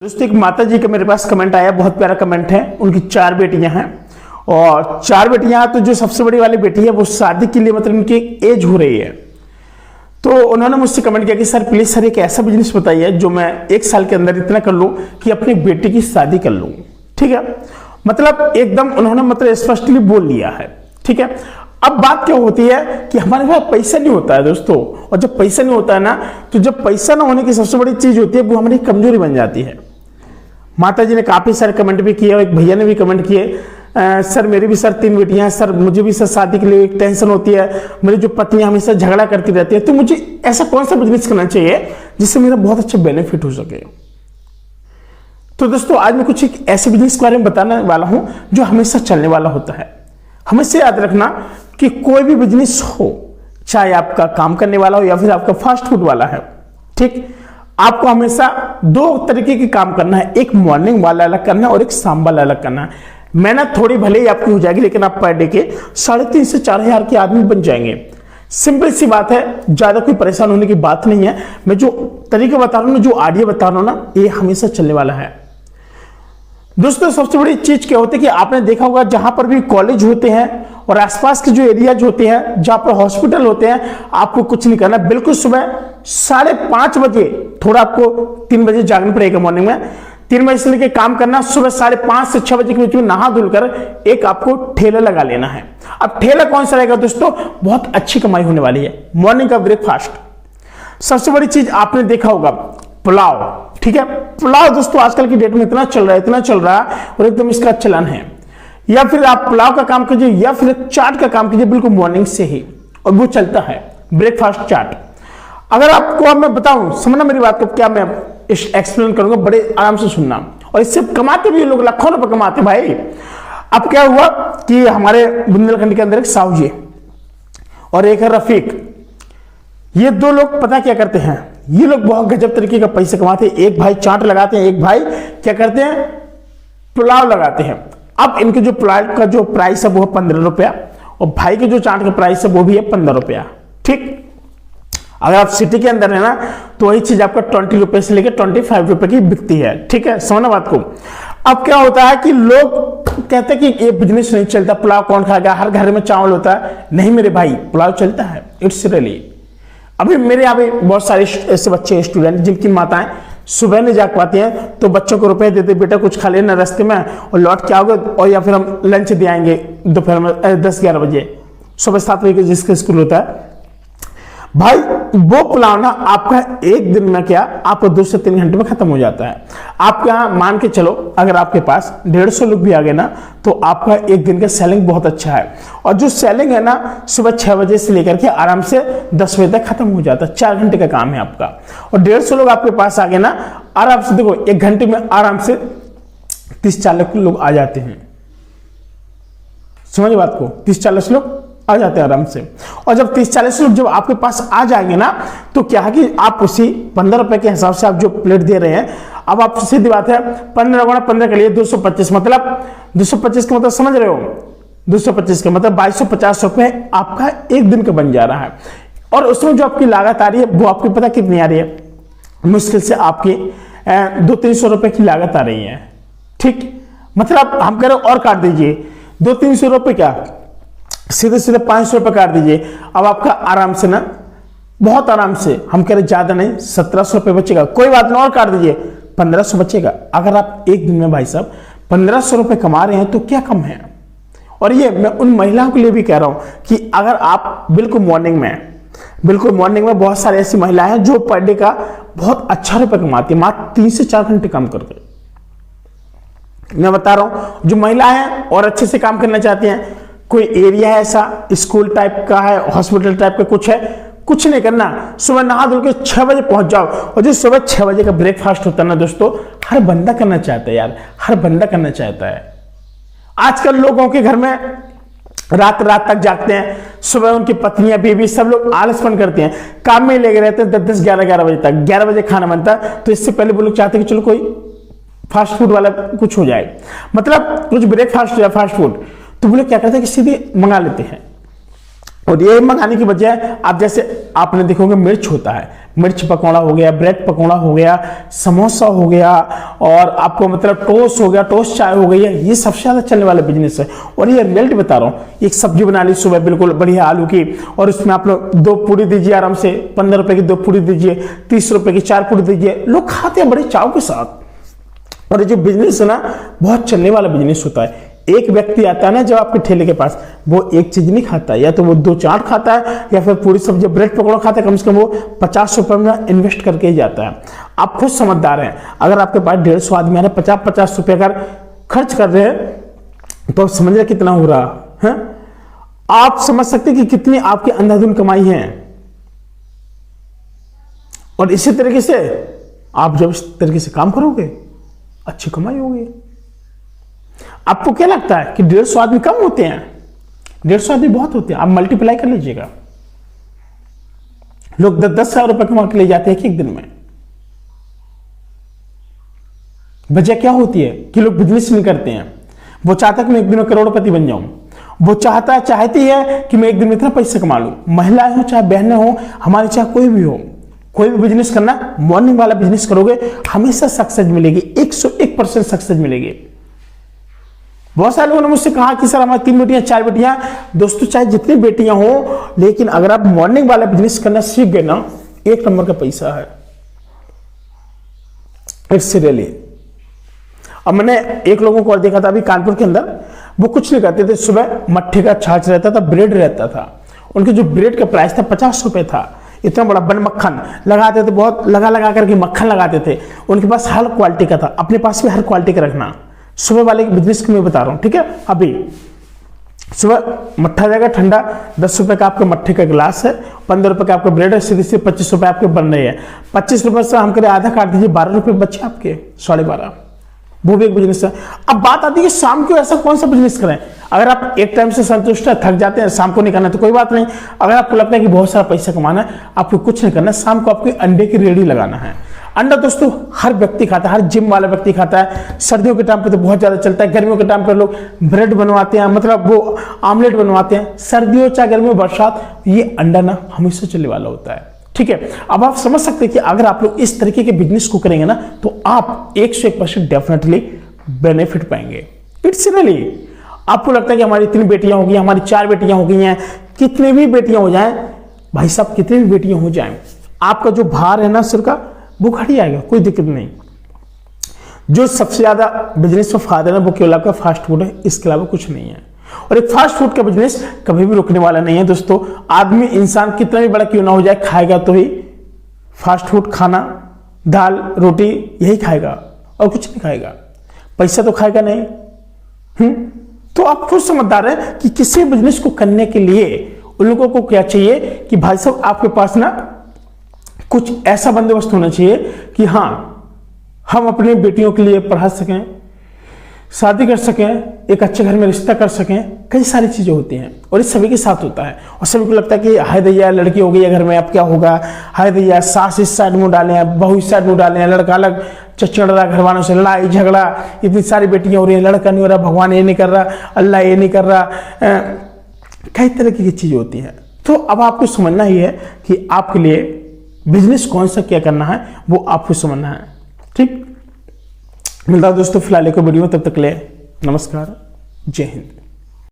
दोस्तों एक माता जी का मेरे पास कमेंट आया, बहुत प्यारा कमेंट है। उनकी 4 बेटियां हैं और 4 बेटियां, तो जो सबसे बड़ी वाली बेटी है वो शादी के लिए मतलब उनकी एज हो रही है। तो उन्होंने मुझसे कमेंट किया कि सर प्लीज सर एक ऐसा बिजनेस बताइए जो मैं 1 साल के अंदर इतना कर लूं कि अपनी बेटी की शादी कर लूं। ठीक है, मतलब एकदम उन्होंने मतलब स्पष्टली बोल लिया है। ठीक है, अब बात क्या होती है कि हमारे पास पैसा नहीं होता है दोस्तों, और जब पैसा नहीं होता है ना, तो जब पैसा ना होने की सबसे बड़ी चीज होती है वो हमारी कमजोरी बन जाती है। माता जी ने काफी सारे कमेंट भी किए और एक भैया ने भी कमेंट किए, सर मेरी भी सर 3 बेटियां हैं सर, मुझे भी सर शादी के लिए एक टेंशन होती है, मेरी जो पत्नी हमेशा झगड़ा करती रहती है, तो मुझे ऐसा कौन सा बिजनेस करना चाहिए जिससे मेरा बहुत अच्छा बेनिफिट हो सके। तो दोस्तों आज मैं कुछ एक ऐसे बिजनेस के बारे में बताने वाला हूं जो हमेशा चलने वाला होता है। हमेशा याद रखना कि कोई भी बिजनेस हो, चाहे आपका काम करने वाला हो या फिर आपका फास्ट फूड वाला है, ठीक, आपको हमेशा 2 तरीके के काम करना है, एक मॉर्निंग वाला अलग करना है और एक शाम वाला अलग करना है। मेहनत थोड़ी भले ही आपकी हो जाएगी, लेकिन आप पर डे के 3,500 से 4,000 के आदमी बन जाएंगे। सिंपल सी बात है, ज्यादा कोई परेशान होने की बात नहीं है। मैं जो तरीके बता रहा हूं, जो आइडिया बता रहा हूं ना, ये हमेशा चलने वाला है। दोस्तों सबसे बड़ी चीज क्या होती है कि आपने देखा होगा जहां पर भी कॉलेज होते हैं और आसपास के जो एरियाज होते हैं, जहां पर हॉस्पिटल होते हैं, आपको कुछ नहीं करना, बिल्कुल सुबह 5:30 बजे, थोड़ा आपको 3 बजे जागना पड़ेगा मॉर्निंग में, 3 बजे से लेकर काम करना, सुबह 5:30 से 6 बजे के बीच में नहा धुलकर एक आपको ठेला लगा लेना है। अब ठेला कौन सा रहेगा दोस्तों, बहुत अच्छी कमाई होने वाली है। मॉर्निंग का ब्रेकफास्ट, सबसे बड़ी चीज आपने देखा होगा पुलाव। ठीक है, पुलाव दोस्तों आजकल की डेट में इतना चल रहा है और एकदम इसका चलन है। या फिर आप पुलाव का काम कीजिए या फिर चाट का काम कीजिए बिल्कुल मॉर्निंग से ही, और वो चलता है ब्रेकफास्ट चाट। अगर आपको अब मैं बताऊं, समझना मेरी बात को, क्या मैं एक्सप्लेन करूंगा, बड़े आराम से सुनना। और इससे कमाते भी लोग लाखों रुपए कमाते भाई। अब क्या हुआ कि हमारे बुंदेलखंड के अंदर एक साहू जी और एक है रफीक, ये 2 लोग पता क्या करते हैं, ये लोग बहुत गजब तरीके का पैसे कमाते हैं। एक भाई चाट लगाते हैं, एक भाई क्या करते हैं, पुलाव लगाते हैं। अब इनके जो पुलाव का जो प्राइस है वो है 15 रुपया, और भाई के जो चाट का प्राइस है वो भी है 15 रुपया। ठीक, अगर आप सिटी के अंदर है ना, तो वही चीज आपका 20 रुपए से लेकर 25 रुपए की बिकती है। ठीक है, समझना बात को। अब क्या होता है कि लोग कहते हैं कि ये बिजनेस नहीं चलता, पुलाव कौन खाएगा, हर घर में चावल होता है। नहीं मेरे भाई, पुलाव चलता है, इट्स रियली। अभी मेरे यहाँ पे बहुत सारे ऐसे बच्चे स्टूडेंट जिनकी माताएं सुबह नहीं जाग पाती हैं, तो बच्चों को रुपए देते, बेटा कुछ खा लेना रास्ते में और लौट के आओगे, और या फिर हम लंच दे आएंगे दोपहर में 10-11 बजे, सुबह 7 बजे जिसका स्कूल होता है। भाई वो पुलाव ना आपका एक दिन में क्या, आपको 2 से 3 घंटे में खत्म हो जाता है। आपके यहाँ मान के चलो अगर आपके पास 150 लोग भी आ गए ना, तो आपका एक दिन का सेलिंग बहुत अच्छा है। और जो सेलिंग है ना, सुबह 6 बजे से लेकर के आराम से 10 बजे तक खत्म हो जाता है। 4 घंटे का काम है आपका, और 150 लोग आपके पास आ गए ना, आराम से देखो 1 घंटे में आराम से 30-40 लोग आ जाते हैं। समझ बात को, 30-40 लोग आ जाते हैं आराम से। और जब 30-40 लोग जब आपके पास आ जाएंगे ना, तो क्या है कि आप उसी 15 रुपए के हिसाब से आप जो प्लेट दे रहे हैं, अब आप सीधी बात है 15 गुणा 15 के लिए 225, मतलब 225 का मतलब समझ रहे हो, 225 का मतलब 2250 रुपए आपका एक दिन का बन जा रहा है। और उसमें जो आपकी लागत आ रही है वो आपको पता कितनी आ रही है, मुश्किल से आपकी 200-300 रुपए की लागत आ रही है। ठीक, मतलब हम कह रहे और काट दीजिए 200-300 रुपए, क्या सीधे सीधे 500 रुपए काट दीजिए। अब आपका आराम से ना, बहुत आराम से, हम कह रहे ज्यादा नहीं, 1700 रुपए बचेगा। कोई बात नहीं, और काट दीजिए 1500 बचेगा। अगर आप एक दिन में भाई साहब 1500 रुपए कमा रहे हैं तो क्या कम है। और ये मैं उन महिलाओं के लिए भी कह रहा हूं कि अगर आप बिल्कुल मॉर्निंग में बहुत सारी ऐसी महिलाएं हैं जो पर डे का बहुत अच्छा रुपए कमाती है, मात्र 3 से 4 घंटे काम करके। मैं बता रहा हूं, जो महिलाएं हैं और अच्छे से काम करना चाहती हैं, कोई एरिया है ऐसा, स्कूल टाइप का है, हॉस्पिटल टाइप का कुछ है, कुछ नहीं करना, सुबह नहा धुल के 6 बजे पहुंच जाओ। और जो सुबह 6 बजे का ब्रेकफास्ट होता है ना दोस्तों, हर बंदा करना चाहता है यार, हर बंदा करना चाहता है। आजकल लोगों के घर में रात तक जागते हैं, सुबह उनकी पत्नियां बीवी सब लोग आलसपन करते हैं, काम में लगे रहते हैं 10-10 11-11 बजे तक। 11 बजे खाना बनता है, तो इससे पहले वो लोग चाहते हैं कि चलो कोई फास्ट फूड वाला कुछ हो जाए, मतलब कुछ ब्रेकफास्ट हो जाए फास्ट फूड। तो वो लोग क्या करते हैं कि सीधे मंगा लेते हैं। और ये मंगाने की बजाय आप जैसे आपने देखोगे मिर्च होता है, मिर्च पकौड़ा हो गया, ब्रेड पकौड़ा हो गया, समोसा हो गया, और आपको मतलब टोस्ट हो गया, टोस्ट चाय हो गई है, ये सबसे ज्यादा चलने वाला बिजनेस है। और ये रियलिटी बता रहा हूँ, एक सब्जी बना ली सुबह बिल्कुल बढ़िया आलू की, और उसमें आप लोग 2 पूरी दीजिए आराम से, 15 रुपए की 2 पूरी दीजिए, 30 रुपए की 4 पूरी दीजिए, लोग खाते हैं बड़े चाव के साथ। और ये जो बिजनेस है ना, बहुत चलने वाला बिजनेस होता है। एक व्यक्ति आता है ना जब आपके ठेले के पास, वो एक चीज नहीं खाता, या तो वो 2 चाट खाता है या फिर पूरी सब्जी ब्रेड पकौड़ा खाता है, कम से कम वो 50 रुपए में इन्वेस्ट करके ही जाता है। आप खुद समझदार हैं, अगर आपके पास 150 आदमी आ रहे, 50-50 रुपए अगर खर्च कर रहे हैं, तो आप समझ रहे कितना हो रहा है। आप समझ सकते कि कितनी आपकी अंधाधुंध कमाई है। और इसी तरीके से आप जब इस तरीके से काम करोगे, अच्छी कमाई होगी। आपको क्या लगता है कि 150 आदमी कम होते हैं? 150 आदमी बहुत होते हैं। आप मल्टीप्लाई कर लीजिएगा, लोग 10-10 हजार रुपए कमा के ले जाते हैं एक दिन में। वजह क्या होती है कि लोग बिजनेस नहीं करते हैं। वो चाहता है कि मैं एक दिन में करोड़पति बन जाऊं, वो चाहती है कि मैं एक दिन में इतना पैसा कमा लूं। महिलाएं हो चाहे बहनें हो, हमारे चाहे कोई भी हो, कोई भी बिजनेस करना, मॉर्निंग वाला बिजनेस करोगे हमेशा सक्सेस मिलेगी, 101% सक्सेस मिलेगी। बहुत सारे लोगों ने मुझसे कहा कि सर हमारी 3 बेटियां 4 बेटियां, दोस्तों चाहे जितनी बेटियां हो, लेकिन अगर आप मॉर्निंग वाला बिजनेस करना सीख गए ना, 1 नंबर का पैसा है। It's really. अब मैंने एक लोगों को और देखा था अभी कानपुर के अंदर, वो कुछ नहीं करते थे, सुबह मट्ठे का छाछ रहता था, ब्रेड रहता था, उनके जो ब्रेड का प्राइस था 50 रुपए था। इतना बड़ा बन मक्खन लगाते थे, बहुत लगा करके मक्खन लगाते थे। उनके पास हर क्वालिटी का था, अपने पास भी हर क्वालिटी का रखना। सुबह वाले बिजनेस को मैं बता रहा हूं, ठीक है। अभी सुबह मट्ठा जाएगा ठंडा, 10 रुपए का आपके मट्ठे का गिलास है, 15 रुपए का आपका ब्रेड है, सीधे 25 रुपए आपके बन रहे हैं। 25 रुपए से हम करें आधा काट दीजिए, 12 रुपए बचे आपके, 12.5, वो भी एक बिजनेस है। अब बात आती है शाम को ऐसा कौन सा बिजनेस करें। अगर आप एक टाइम से संतुष्ट है, थक जाते हैं, शाम को नहीं करना तो कोई बात नहीं। अगर आपको लगता है कि बहुत सारा पैसा कमाना है, आपको कुछ नहीं करना, शाम को आपको अंडे की रेडी लगाना है। अंडा दोस्तों हर व्यक्ति खाता है, हर जिम वाला व्यक्ति खाता है। सर्दियों के टाइम पे तो बहुत ज्यादा चलता है, गर्मियों के टाइम पे लोग ब्रेड बनवाते हैं, मतलब वो आमलेट बनवाते हैं। सर्दियों चाहे गर्मियों बरसात, ये अंडा ना हमेशा चलने वाला होता है, ठीक है। अब आप समझ सकते हैं कि अगर आप लोग इस तरीके के बिजनेस को करेंगे ना, तो आप 101% डेफिनेटली बेनिफिट पाएंगे। It's really. आपको लगता है कि हमारी 3 बेटियां होगी, हमारी 4 बेटियां हो गई हैं, कितनी भी बेटियां हो जाएं, भाई साहब कितनी भी बेटियां हो जाएं, आपका जो भार है ना सिर का, वो घट जाएगा, कोई दिक्कत नहीं। जो सबसे ज्यादा बिजनेस में फायदा है वो केवल आपका फास्ट फूड है, इसके अलावा कुछ नहीं है। और एक फास्ट फूड का बिजनेस कभी भी रुकने वाला नहीं है दोस्तों। आदमी इंसान कितना भी बड़ा क्यों ना हो जाए, खाएगा तो ही फास्ट फूड, खाना, दाल रोटी यही खाएगा और कुछ नहीं खाएगा, पैसा तो खाएगा नहीं। तो आप खुद समझदार है कि किसी बिजनेस को करने के लिए उन लोगों को क्या चाहिए कि भाई साहब आपके पास ना कुछ ऐसा बंदोबस्त होना चाहिए कि हाँ हम अपनी बेटियों के लिए पढ़ा सकें, शादी कर सकें, एक अच्छे घर में रिश्ता कर सकें, कई सारी चीजें होती हैं और ये सभी के साथ होता है। और सभी को लगता है कि हाय दैया लड़की हो गई है घर में, अब क्या होगा, हाय दैया सास इस साइड मुंह डाले हैं, बहू इस साइड मुंह डाले हैं, लड़का अलग चढ़ रहा, घर वालों से लड़ाई झगड़ा, इतनी सारी बेटियां हो रही हैं, लड़का नहीं हो रहा, भगवान ये नहीं कर रहा, अल्लाह ये नहीं कर रहा, कई तरह की चीजें होती हैं। तो अब आपको समझना ही है कि आपके लिए बिजनेस कौन सा क्या करना है, वो आपको समझना है, ठीक। मिलता है दोस्तों फिलहाल एक वीडियो, तब तक ले नमस्कार, जय हिंद।